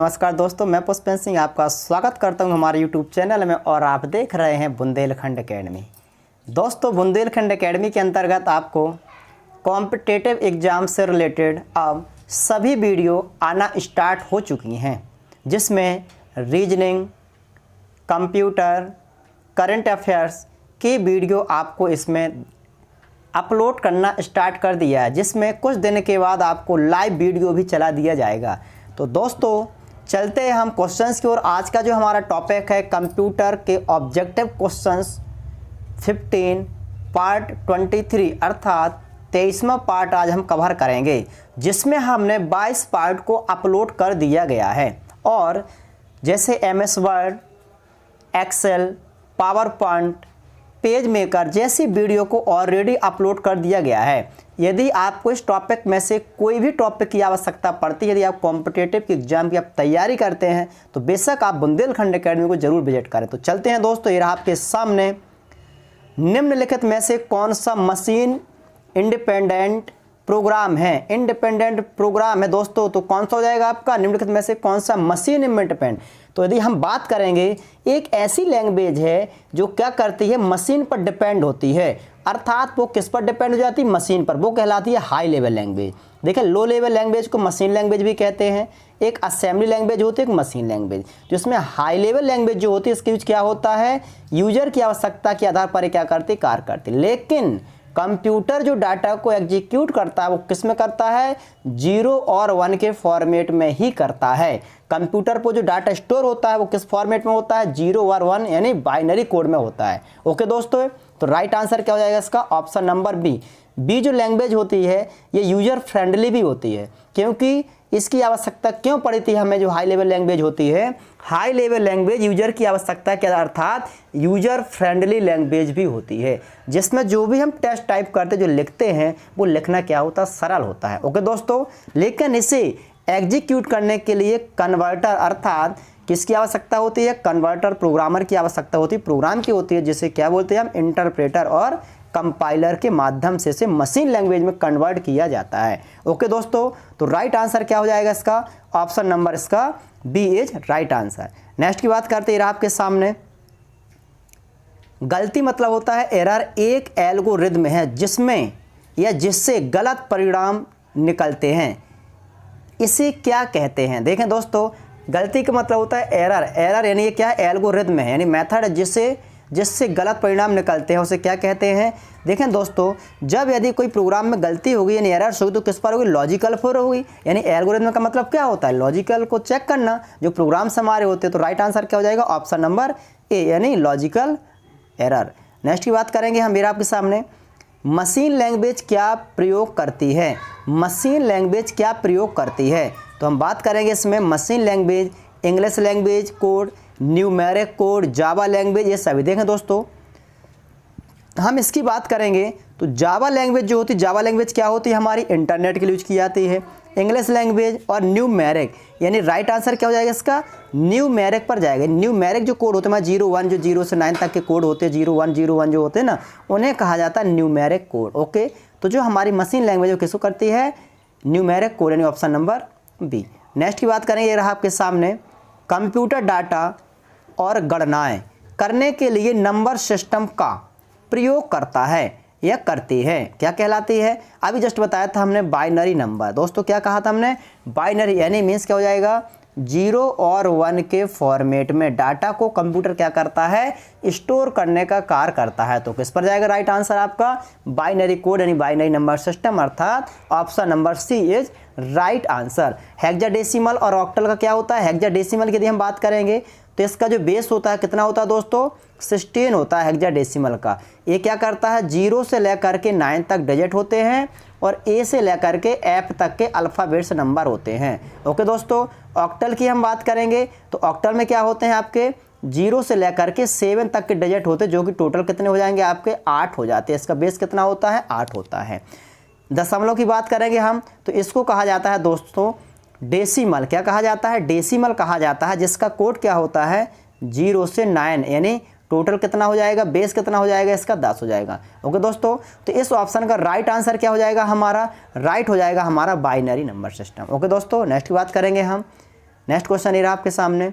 नमस्कार दोस्तों, मैं पुष्पेंद्र सिंह आपका स्वागत करता हूं हमारे YouTube चैनल में और आप देख रहे हैं बुंदेलखंड एकेडमी। दोस्तों, बुंदेलखंड एकेडमी के अंतर्गत आपको कॉम्पिटिटिव एग्ज़ाम से रिलेटेड अब सभी वीडियो आना स्टार्ट हो चुकी हैं, जिसमें रीजनिंग, कंप्यूटर, करंट अफेयर्स की वीडियो आपको इसमें अपलोड करना स्टार्ट कर दिया है, जिसमें कुछ दिन के बाद आपको लाइव वीडियो भी चला दिया जाएगा। तो दोस्तों, चलते हैं हम क्वेश्चंस की ओर। आज का जो हमारा टॉपिक है कंप्यूटर के ऑब्जेक्टिव क्वेश्चंस 15 पार्ट 23 अर्थात 23वां पार्ट आज हम कवर करेंगे, जिसमें हमने 22 पार्ट को अपलोड कर दिया गया है। और जैसे MS Word, Excel, PowerPoint, PageMaker जैसी वीडियो को ऑलरेडी अपलोड कर दिया गया है। यदि आपको इस टॉपिक में से कोई भी टॉपिक की आवश्यकता पड़ती है, यदि आप कॉम्पिटिटिव की एग्जाम की आप तैयारी करते हैं, तो बेशक आप बुंदेलखंड एकेडमी को जरूर विजिट करें। तो चलते हैं दोस्तों, ये रहा आपके सामने निम्नलिखित में से कौन सा मशीन इंडिपेंडेंट प्रोग्राम है। इंडिपेंडेंट प्रोग्राम है दोस्तों, तो कौन सा हो जाएगा आपका निम्नलिखित में से कौन सा मशीन इंडिपेंडेंट। तो यदि हम बात करेंगे, एक ऐसी लैंग्वेज है जो क्या करती है, मशीन पर डिपेंड होती है, अर्थात वो किस पर डिपेंड हो जाती है, मशीन पर। वो कहलाती है हाई लेवल लैंग्वेज। देखिए, लो लेवल लैंग्वेज को मशीन लैंग्वेज भी कहते हैं। एक असेंबली लैंग्वेज होती है, एक मशीन लैंग्वेज। जिसमें हाई लेवल लैंग्वेज जो होती है, इसके बीच क्या होता है, यूजर की आवश्यकता के आधार पर क्या करती है, कार्य करती है। लेकिन कंप्यूटर जो डाटा को एग्जीक्यूट करता है, वो किस में करता है, 0 और 1 के फॉर्मेट में ही करता है। कंप्यूटर पर जो डाटा स्टोर होता है वो किस फॉर्मेट में होता है, 0 और 1 यानी बाइनरी कोड में होता है। ओके दोस्तों, तो राइट आंसर क्या हो जाएगा इसका, ऑप्शन नंबर बी जो लैंग्वेज होती है ये यूजर फ्रेंडली भी होती है। क्योंकि इसकी आवश्यकता क्यों पड़ी थी हमें, जो हाई लेवल लैंग्वेज होती है, हाई लेवल लैंग्वेज यूजर की आवश्यकता के अर्थात यूजर फ्रेंडली लैंग्वेज भी होती है, जिसमें जो भी हम टेक्स्ट टाइप करते जो लिखते हैं वो लिखना क्या होता है, सरल होता है। ओके दोस्तों, लेकिन इसे एग्जीक्यूट करने के लिए कन्वर्टर अर्थात किसकी आवश्यकता होती है, कन्वर्टर प्रोग्रामर की आवश्यकता होती है, प्रोग्राम की होती है, जिसे क्या बोलते हैं हम, इंटरप्रेटर और कंपाइलर के माध्यम से इसे मशीन लैंग्वेज में कन्वर्ट किया जाता है। ओके दोस्तों, तो राइट आंसर क्या हो जाएगा इसका, ऑप्शन नंबर इसका B is right answer. Next की बात करते हैं आपके सामने, गलती मतलब होता है एरर। एक एल्गोरिथम है जिसमें या जिससे गलत परिणाम निकलते हैं, इसे क्या कहते हैं। देखें दोस्तों, गलती का मतलब होता है एरर। एरर यानी ये क्या है, एल्गोरिथम है, यानी मेथड है जिससे गलत परिणाम निकलते हैं, उसे क्या कहते हैं। देखें दोस्तों, जब यदि कोई प्रोग्राम में गलती होगी यानी एरर्स होगी, तो किस पर होगी, लॉजिकल पर होगी। यानी एल्गोरिथम का मतलब क्या होता है, लॉजिकल को चेक करना, जो प्रोग्राम्स हमारे होते हैं। तो राइट आंसर क्या हो जाएगा, ऑप्शन नंबर ए यानी लॉजिकल एरर। नेक्स्ट की बात करेंगे हम, मेरा आपके सामने मशीन लैंग्वेज क्या प्रयोग करती है। मशीन लैंग्वेज क्या प्रयोग करती है, तो हम बात करेंगे इसमें machine language, English language code, numeric code, Java language, ये सभी। देखें दोस्तों, हम इसकी बात करेंगे तो जावा लैंग्वेज जो होती है, जावा लैंग्वेज क्या होती है, हमारी इंटरनेट के लिए यूज की जाती है। इंग्लिश लैंग्वेज और न्यूमेरिक, यानी राइट आंसर क्या हो जाएगा इसका, न्यूमेरिक पर जाएगा। न्यूमेरिक जो कोड होते हैं 0-1, जो 0 से 9 तक के कोड होते हैं, 0-1 जो होते हैं ना, उन्हें कहा जाता है न्यूमेरिक कोड। ओके, तो जो हमारी मशीन लैंग्वेज वो किसको करती है, न्यूमेरिक कोड, यानी ऑप्शन नंबर बी। नेक्स्ट की बात करेंगे, ये रहा आपके सामने, कंप्यूटर डाटा और गणनाएं करने के लिए नंबर सिस्टम का प्रयोग करता है या करती है, क्या कहलाती है। अभी जस्ट बताया था हमने बाइनरी नंबर। दोस्तों क्या कहा था हमने, बाइनरी यानी मीन्स क्या हो जाएगा, 0 और 1 के फॉर्मेट में डाटा को कंप्यूटर क्या करता है, स्टोर करने का कार्य करता है। तो किस पर जाएगा राइट आंसर आपका, बाइनरी कोड यानी बाइनरी नंबर सिस्टम, अर्थात option number C is right answer. Hexadecimal और ऑक्टल का क्या होता है, हेक्साडेसिमल की यदि हम बात करेंगे तो इसका जो बेस होता है कितना होता है दोस्तों, 16 होता है हेक्साडेसिमल का। ये क्या करता है, 0 से लेकर के 9 तक डिजिट होते हैं और ए से लेकर के एफ तक के अल्फ़ाबेट्स नंबर होते हैं। ओके दोस्तों, ऑक्टल की हम बात करेंगे तो ऑक्टल में क्या होते हैं आपके, 0 से लेकर के 7 तक के डिजिट होते हैं, जो कि टोटल कितने हो जाएंगे आपके, 8 हो जाते हैं। इसका बेस कितना होता है, 8 होता है। दशमलव की बात करेंगे हम तो इसको कहा जाता है दोस्तों डेसिमल। क्या कहा जाता है, डेसिमल कहा जाता है, जिसका कोड क्या होता है, 0 से 9, यानी टोटल कितना हो जाएगा, बेस कितना हो जाएगा इसका, 10 हो जाएगा। ओके दोस्तों, तो इस ऑप्शन का राइट आंसर क्या हो जाएगा हमारा, राइट हो जाएगा हमारा बाइनरी नंबर सिस्टम। ओके दोस्तों, नेक्स्ट की बात करेंगे हम, नेक्स्ट क्वेश्चन ये रहा आपके सामने,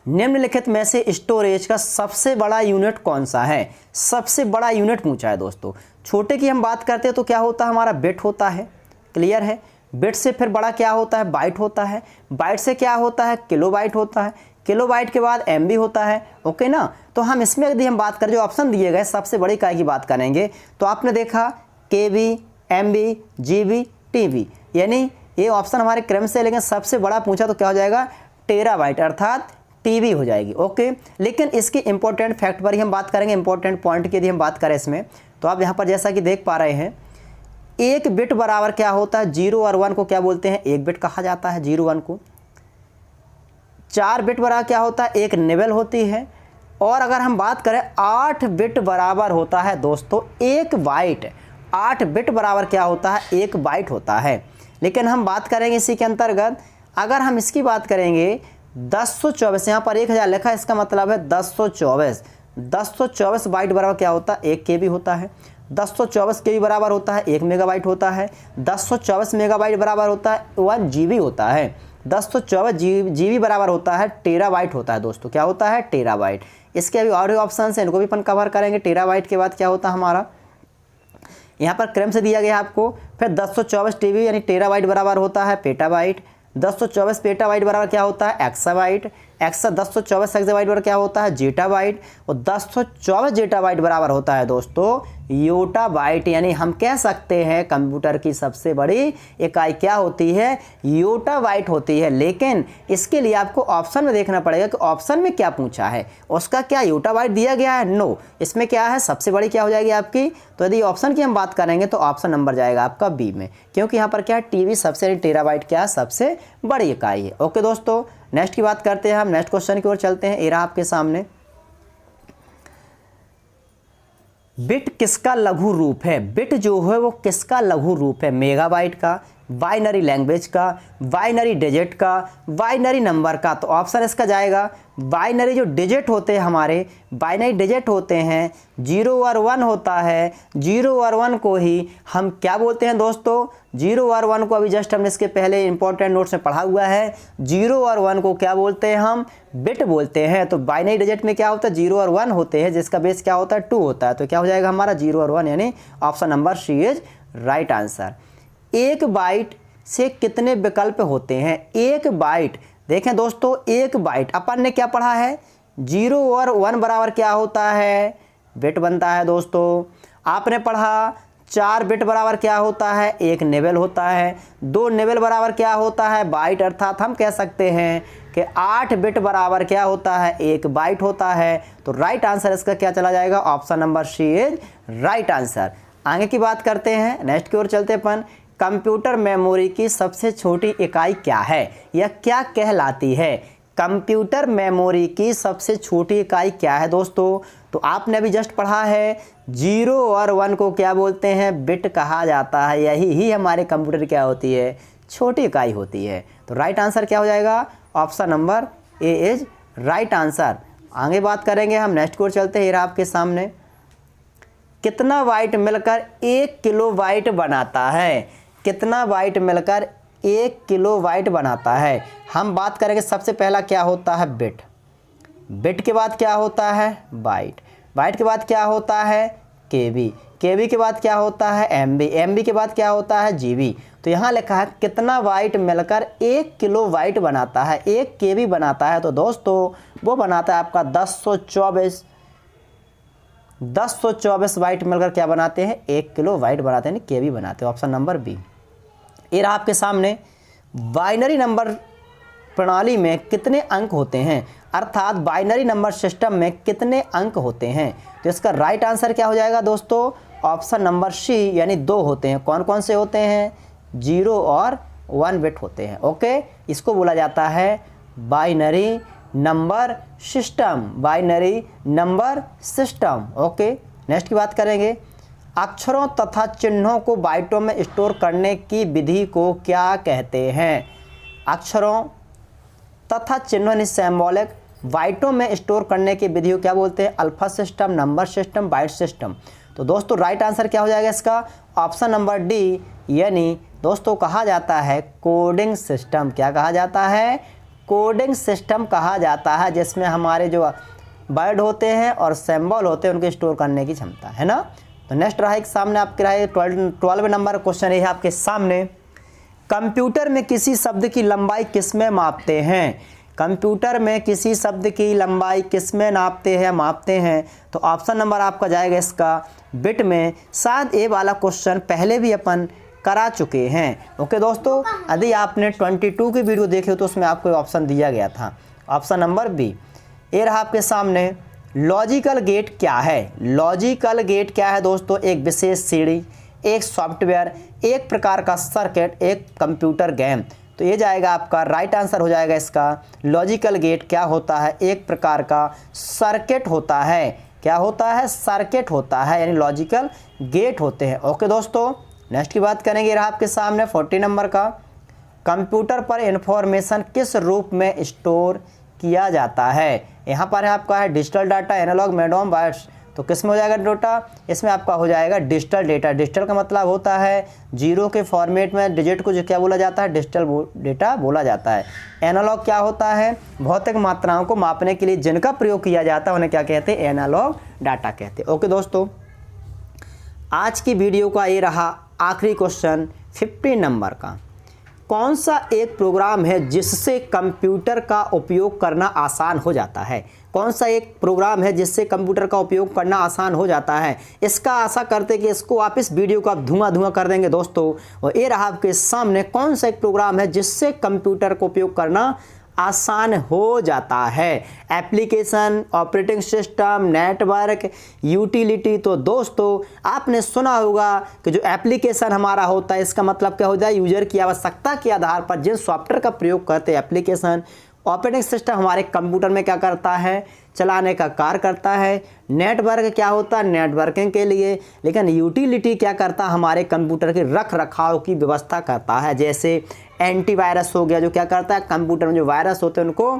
निम्नलिखित में से स्टोरेज का सबसे बड़ा यूनिट कौन सा है। सबसे बड़ा यूनिट पूछा है दोस्तों। छोटे की हम बात करते हैं तो क्या होता है, हमारा बिट होता है, क्लियर है। बिट से फिर बड़ा क्या होता है, बाइट होता है। बाइट से क्या होता है, किलोबाइट होता है। किलोबाइट के बाद एमबी होता है, ओके ना। तो हम इसमें यदि हम बात करें, जो ऑप्शन दिए गए सबसे बड़ी इकाई की बात करेंगे तो आपने देखा केबी, एमबी, जीबी, टीबी, यानी ये ऑप्शन हमारे क्रम से, लेकिन सबसे बड़ा पूछा तो क्या हो जाएगा, टेराबाइट अर्थात टीबी हो जाएगी, ओके। लेकिन इसकी इंपॉर्टेंट फैक्ट पर ही हम बात करेंगे, इंपॉर्टेंट पॉइंट की यदि हम बात करें इसमें, तो आप यहाँ पर जैसा कि देख पा रहे हैं, एक बिट बराबर क्या होता है, 0 और 1 को क्या बोलते हैं, एक बिट कहा जाता है 0 1 को। 4 बिट बराबर क्या होता है, एक निबल होती है। और अगर हम बात करें 8 बिट बराबर होता है दोस्तों एक बाइट। 8 बिट बराबर क्या होता है, एक बाइट होता है। लेकिन हम बात करेंगे इसी के अंतर्गत, अगर हम इसकी बात करेंगे 1024, यहाँ पर 1000 लिखा है, इसका मतलब है 1024। 1024 बाइट बराबर क्या होता है, 1 केबी होता है। 1024 केबी बराबर होता है 1 मेगाबाइट होता है। 1024 मेगाबाइट बराबर होता है 1 जीबी होता है। 1024 जीबी बराबर होता है टेराबाइट होता है दोस्तों, क्या होता है, टेराबाइट। इसके अभी और ऑप्शन हैं, इनको भी अपन कवर करेंगे। टेराबाइट के बाद क्या होता है हमारा, यहाँ पर क्रम से दिया गया है आपको। फिर 1024 टीबी यानी टेराबाइट बराबर होता है पेटाबाइट। 1024 पेटाबाइट बराबर क्या होता है, एक्साबाइट। 1024 एक्साबाइट बराबर क्या होता है, जेटाबाइट। और 1024 जेटाबाइट बराबर होता है दोस्तों योटाबाइट। यानी हम कह सकते हैं कंप्यूटर की सबसे बड़ी इकाई क्या होती है, योटाबाइट होती है। लेकिन इसके लिए आपको ऑप्शन में देखना पड़ेगा कि ऑप्शन में क्या पूछा है, उसका क्या योटाबाइट दिया गया है, नो। इसमें क्या है, सबसे बड़ी क्या हो जाएगी आपकी। तो यदि ऑप्शन की हम बात करेंगे तो ऑप्शन नंबर जाएगा आपका बी में, क्योंकि यहाँ पर क्या है, टीबी सबसे, टेराबाइट क्या है, सबसे बड़ी इकाई है। ओके दोस्तों, नेक्स्ट की बात करते हैं हम, नेक्स्ट क्वेश्चन की ओर चलते हैं। ये रहा आपके सामने, बिट किसका लघु रूप है। बिट जो है वो किसका लघु रूप है, मेगाबाइट का, बाइनरी लैंग्वेज का, बाइनरी डिजिट का, बाइनरी नंबर का। तो ऑप्शन इसका जाएगा बाइनरी। जो डिजिट होते हैं हमारे, बाइनरी डिजिट होते हैं, 0 और 1 होता है। 0 और 1 को ही हम क्या बोलते हैं दोस्तों, 0 और 1 को अभी जस्ट हमने इसके पहले इंपॉर्टेंट नोट्स में पढ़ा हुआ है। 0 और 1 को क्या बोलते हैं हम, बिट बोलते हैं। तो बाइनरी डिजिट में क्या होता है, 0 और 1 होते हैं, जिसका बेस क्या होता है, 2 होता है। तो क्या हो जाएगा हमारा 0 और 1, यानी option number C is right answer. एक बाइट से कितने विकल्प होते हैं, एक बाइट। देखें दोस्तों, एक बाइट अपन ने क्या पढ़ा है, 0 और 1 बराबर क्या होता है, बिट बनता है दोस्तों। आपने पढ़ा 4 बिट बराबर क्या होता है, एक निबल होता है। 2 निबल बराबर क्या होता है, बाइट। अर्थात हम कह सकते हैं कि 8 बिट बराबर क्या होता है, एक बाइट होता है। तो राइट आंसर इसका क्या चला जाएगा, option number C is right answer. आगे की बात करते हैं, नेक्स्ट की ओर चलते अपन। कंप्यूटर मेमोरी की सबसे छोटी इकाई क्या है, यह क्या कहलाती है। कंप्यूटर मेमोरी की सबसे छोटी इकाई क्या है दोस्तों। तो आपने अभी जस्ट पढ़ा है 0 और 1 को क्या बोलते हैं, बिट कहा जाता है। यही ही हमारे कंप्यूटर क्या होती है, छोटी इकाई होती है। तो राइट आंसर क्या हो जाएगा, option number A is right answer. आगे बात करेंगे हम, नेक्स्ट की ओर चलते हैं। आपके सामने, कितना बाइट मिलकर 1 किलोबाइट बनाता है। कितना बाइट मिलकर 1 किलोबाइट बनाता है। हम बात करेंगे सबसे पहला क्या होता है, बिट। बिट के बाद क्या होता है, बाइट। बाइट के बाद क्या होता है, केबी। केबी के बाद क्या होता है, एमबी। एमबी के बाद क्या होता है, जीबी। तो यहाँ लिखा है कितना बाइट मिलकर 1 किलोबाइट बनाता है, 1 केबी बनाता है। तो दोस्तों वो बनाता है आपका 1024 बाइट मिलकर क्या बनाते हैं, 1 किलोबाइट बनाते हैं, केबी बनाते हैं। Option number B. ये रहा आपके सामने, बाइनरी नंबर प्रणाली में कितने अंक होते हैं, अर्थात बाइनरी नंबर सिस्टम में कितने अंक होते हैं। तो इसका राइट आंसर क्या हो जाएगा दोस्तों, ऑप्शन नंबर सी, यानी 2 होते हैं। कौन कौन से होते हैं, 0 और 1 बिट होते हैं। ओके, इसको बोला जाता है binary number system, binary number system. Okay, next की बात करेंगे। अक्षरों तथा चिन्हों को बाइटों में स्टोर करने की विधि को क्या कहते हैं। अक्षरों तथा चिन्हों यानी सिंबॉलिक बाइटों में स्टोर करने की विधि को क्या बोलते हैं, alpha system, number system, byte system. तो दोस्तों राइट आंसर क्या हो जाएगा इसका, ऑप्शन नंबर डी, यानी दोस्तों कहा जाता है कोडिंग सिस्टम। क्या कहा जाता है? कोडिंग सिस्टम कहा जाता है, जिसमें हमारे जो वर्ड होते हैं और सिंबल होते हैं उनके स्टोर करने की क्षमता है ना। तो नेक्स्ट रहा एक सामने आपके रहा 12 नंबर क्वेश्चन है आपके सामने। कंप्यूटर में किसी शब्द की लंबाई किसमें मापते हैं? कंप्यूटर में किसी शब्द की लंबाई किसमें नापते हैं, मापते हैं? तो ऑप्शन नंबर आपका जाएगा इसका बिट में। शायद ये वाला क्वेश्चन पहले भी अपन करा चुके हैं। ओके दोस्तों, यदि आपने 22 की वीडियो देखी हो तो उसमें आपको ऑप्शन दिया गया था, ऑप्शन नंबर बी। ये रहा आपके सामने। लॉजिकल गेट क्या है? लॉजिकल गेट क्या है दोस्तों? एक विशेष सीढ़ी, एक सॉफ्टवेयर, एक प्रकार का सर्किट, एक कंप्यूटर गेम। तो ये जाएगा आपका राइट आंसर हो जाएगा इसका। लॉजिकल गेट क्या होता है? एक प्रकार का सर्किट होता है। क्या होता है? सर्किट होता है, यानी लॉजिकल गेट होते हैं। ओके दोस्तों, नेक्स्ट की बात करेंगे। रहा आपके सामने 40 नंबर का। कंप्यूटर पर इंफॉर्मेशन किस रूप में स्टोर किया जाता है? यहाँ पर है आपका है digital data, analogue, medium, bytes. तो किस में हो जाएगा डेटा? इसमें आपका हो जाएगा डिजिटल डेटा। डिजिटल का मतलब होता है जीरो के फॉर्मेट में डिजिट को जो क्या बोला जाता है? डिजिटल डेटा बोला जाता है। एनालॉग क्या होता है? भौतिक मात्राओं को मापने के लिए जिनका प्रयोग किया जाता है उन्हें क्या कहते हैं? एनालॉग डाटा कहते हैं। ओके दोस्तों, आज की वीडियो का ये रहा आखिरी क्वेश्चन 50 नंबर का। कौन सा एक प्रोग्राम है जिससे कंप्यूटर का उपयोग करना आसान हो जाता है? कौन सा एक प्रोग्राम है जिससे कंप्यूटर का उपयोग करना आसान हो जाता है? इसका आशा करते कि इसको आप इस वीडियो को आप धुआं कर देंगे दोस्तों। और ये रहा आपके सामने कौन सा एक प्रोग्राम है जिससे कंप्यूटर का उपयोग करना आसान हो जाता है? Application, operating system, network, utility. तो दोस्तों आपने सुना होगा कि जो एप्लीकेशन हमारा होता है इसका मतलब क्या होता है? यूजर की आवश्यकता के आधार पर जिन सॉफ्टवेयर का प्रयोग करते हैं एप्लीकेशन। ऑपरेटिंग सिस्टम हमारे कंप्यूटर में क्या करता है? चलाने का कार्य करता है। नेटवर्क क्या होता है? नेटवर्किंग के लिए। लेकिन यूटिलिटी क्या करता है? हमारे कंप्यूटर के रख रखाव की व्यवस्था करता है। जैसे एंटीवायरस हो गया, जो क्या करता है? कंप्यूटर में जो वायरस होते हैं उनको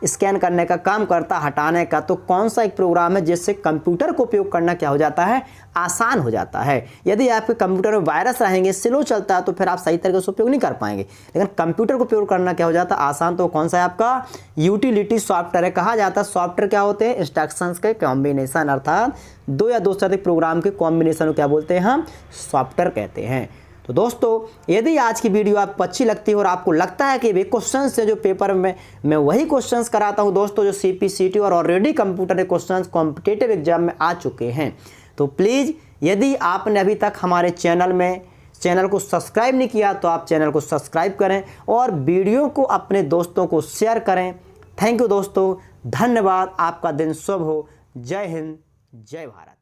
स्कैन करने का काम करता, हटाने का। तो कौन सा एक प्रोग्राम है जिससे कंप्यूटर को उपयोग करना क्या हो जाता है? आसान हो जाता है। यदि आपके कंप्यूटर में वायरस रहेंगे, स्लो चलता है, तो फिर आप सही तरीके से उपयोग नहीं कर पाएंगे। लेकिन कंप्यूटर को उपयोग करना क्या हो जाता है? आसान। तो कौन सा है आपका? यूटिलिटी सॉफ्टवेयर है। कहा जाता है सॉफ्टवेयर क्या होते हैं? इंस्ट्रक्शंस के कॉम्बिनेशन, अर्थात दो या दो से अधिक प्रोग्राम के कॉम्बिनेशन को क्या बोलते हैं? हम सॉफ्टवेयर कहते हैं। तो दोस्तों यदि आज की वीडियो आपको अच्छी लगती है और आपको लगता है कि वे क्वेश्चंस से जो पेपर में मैं वही क्वेश्चंस कराता हूं दोस्तों जो CP/CT और ऑलरेडी कंप्यूटर के क्वेश्चंस कॉम्पिटिटिव एग्जाम में आ चुके हैं, तो प्लीज़ यदि आपने अभी तक हमारे चैनल को सब्सक्राइब नहीं किया तो आप चैनल को सब्सक्राइब करें और वीडियो को अपने दोस्तों को शेयर करें। थैंक यू दोस्तों, धन्यवाद। आपका दिन शुभ हो। जय हिंद, जय भारत।